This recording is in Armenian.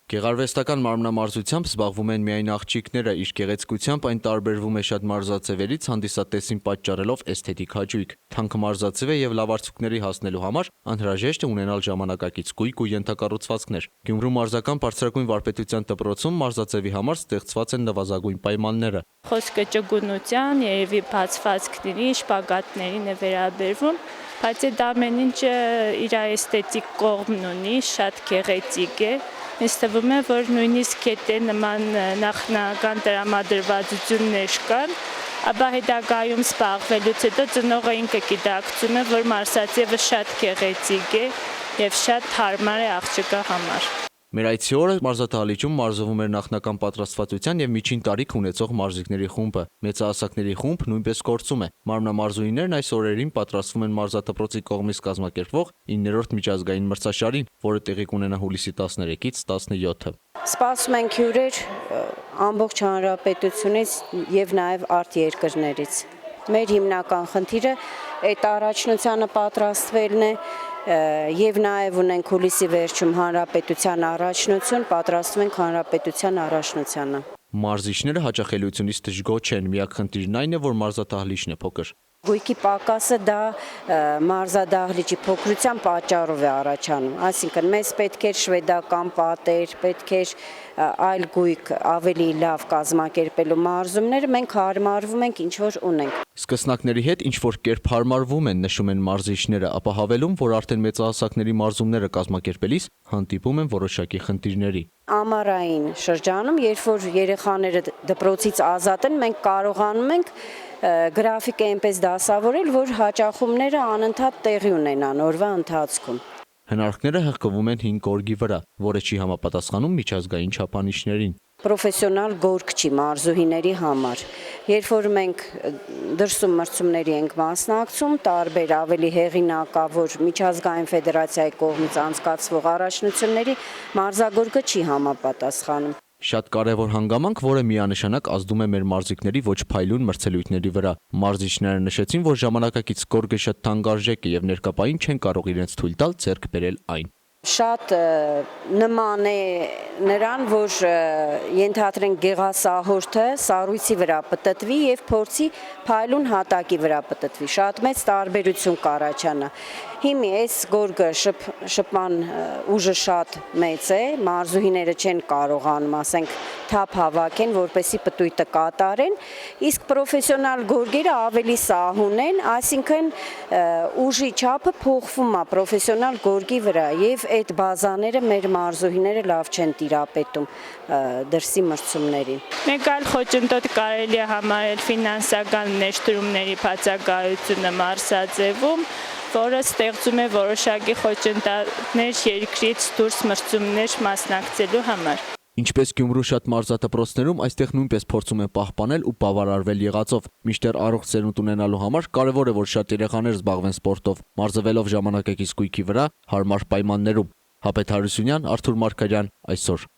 Գեղարվեստական մարմնամարզությամբ զբաղվում են միայն աղջիկները, իսկ գեղեցկությամբ այն տարբերվում է շատ մարզաձևերից, հանդիսատեսին պատճառելով էսթետիկ հաճույք։ Թանկ մարզաձև է եւ լավ արդյունքների հասնելու համար անհրաժեշտ է ունենալ ժամանակակից գույք ու ենթակառուցվածքներ։ Գյումրու մարզական բարձրագույն վարպետության դպրոցում մարզաձևի համար ստեղծված են նվազագույն պայմանները։ Խոսքը ճկունության, երևի բացվածքների, շպագատներին է վերաբերվում, բայց այդ ամեն ինչը իր էսթետիկ կողմն ունի, շատ գեղեցիկ է։ Ինձ թվում է, որ նույնիսկ եթե նման նախնական տրամադրվածություններ կան, ապա հետագայում զբաղվելուց հետո ծնողը ինքը գիտակցում է, որ մարզաձևը շատ գեղեցիկ է եւ շատ հարմար է աղջկա համար։ Մեր այցի օրը մարզադահլիճում մարզվում էր նախնական պատրաստվածության եւ միջին տարիք ունեցող մարզիկների խումբը։ Մեծահասակների խումբ նույնպես գործում է։ Մարմնամարզուհիներն այս օրերին պատրաստվում են մարզադպրոցի կողմից կազմակերպվող 9-րդ միջազգային մրցաշարին, որը տեղի կունենա հուլիսի 13-ից 17-ը։ Սպասում ենք հյուրեր ամբողջ հանրապետությունից եւ նաեւ արտերկրներից։ Մեր հիմնական խնդիրը այդ առաջնությանը պատրաստվելն է եւ նաեւ ունենք հուլիսի վերջում հանրապետության առաջնություն, պատրաստվում ենք հանրապետության առաջնությանը։ Մարզիչները հաճախելիությունից դժգոհ չեն, միակ խնդիրն այն է, որ մարզադահլիճն է փոքր։ Գույքի պակասը դա մարզադահլիճի փոքրության պատճառով է առաջանում, այսինքն մեզ պետք է շվեդական պատեր, պետք է այլ գույք ավելի լավ կազմակերպելու մարզումները, մենք հարմարվում ենք ինչ որ ունենք։ Սկսնակների հետ ինչ որ կերպ հարմարվում են, նշում են մարզիչները, ապա հավելում, որ արդեն մեծահասակների մարզումները կազմակերպելիս հանդիպում են որոշակի խնդիրների։ Ամառային շրջանում, երբ որ երեխաները դպրոցից ազատ են, մենք կարողանում ենք գրաֆիկը այնպես դասավորել, որ հաճախումները անընդհատ տեղի ունենան օրվա ընթացքում։ Հնարքները հղկվում են 5 գորգի վրա, որը չի համապատասխանում միջազգային չափանիշներին։ Պրոֆեսիոնալ գորգ չի մարզուհիների համար։ Երբ որ մենք դրսում մրցումների ենք մասնակցում, տարբեր ավելի հեղինակավոր միջազգային ֆեդերացիայի կողմից անցկացվող առաջնությունների մարզագորգը չի համապատասխանում։ Շատ կարևոր հանգամանք, որը միանշանակ ազդում է մեր մարզիկների ոչ փայլուն մրցելույթների վրա։ Մարզիչները նշեցին, որ ժամանակակից գորգը շատ թանկարժեք է եւ ներկապային չեն կարող իրենց թույլ տալ ձեռք բերել այն։ Շատ նման է նրան, որ ենթադրենք գեղասահորդը սառույցի վրա պտտվի եւ փորձի փայլուն հատակի վրա պտտվի։ Շատ մեծ տարբերություն կառաջանա։ Հիմի այս գորգը շփման ուժը շատ մեծ է, մարզուհիները չեն կարողանում, ասենք, թափ հավաքեն, որպեսզի պտույտը կատարեն, իսկ պրոֆեսիոնալ գորգերը ավելի սահուն են, այսինքն ուժի չափը փոխվում է պրոֆեսիոնալ գորգի վրա եւ այդ բազաները մեր մարզուհիները լավ չեն տիրապետում դրսի մրցումներին։ Մեկ այլ խոչընդոտ կարելի է համարել ֆինանսական ներդրումների բացակայությունը մարզաձևում, որը ստեղծում է որոշակի խոչընդոտներ երկրից դուրս մրցումներ մասնակցելու համար։ Ինչպես Գյումրու շատ մարզադպրոցներում, այստեղ նույնպես փորձում են պահպանել ու բավարարվել եղածով։ Մինչդեռ առողջ սերունդ ունենալու համար կարևոր է, որ շատ երեխաներ զբաղվեն սպորտով, մարզվելով ժամանակակից գույքի վրա, հարմար պայմաններում։ Հապետ Հարությունյան, Արթուր Մարգարյան, այսօր։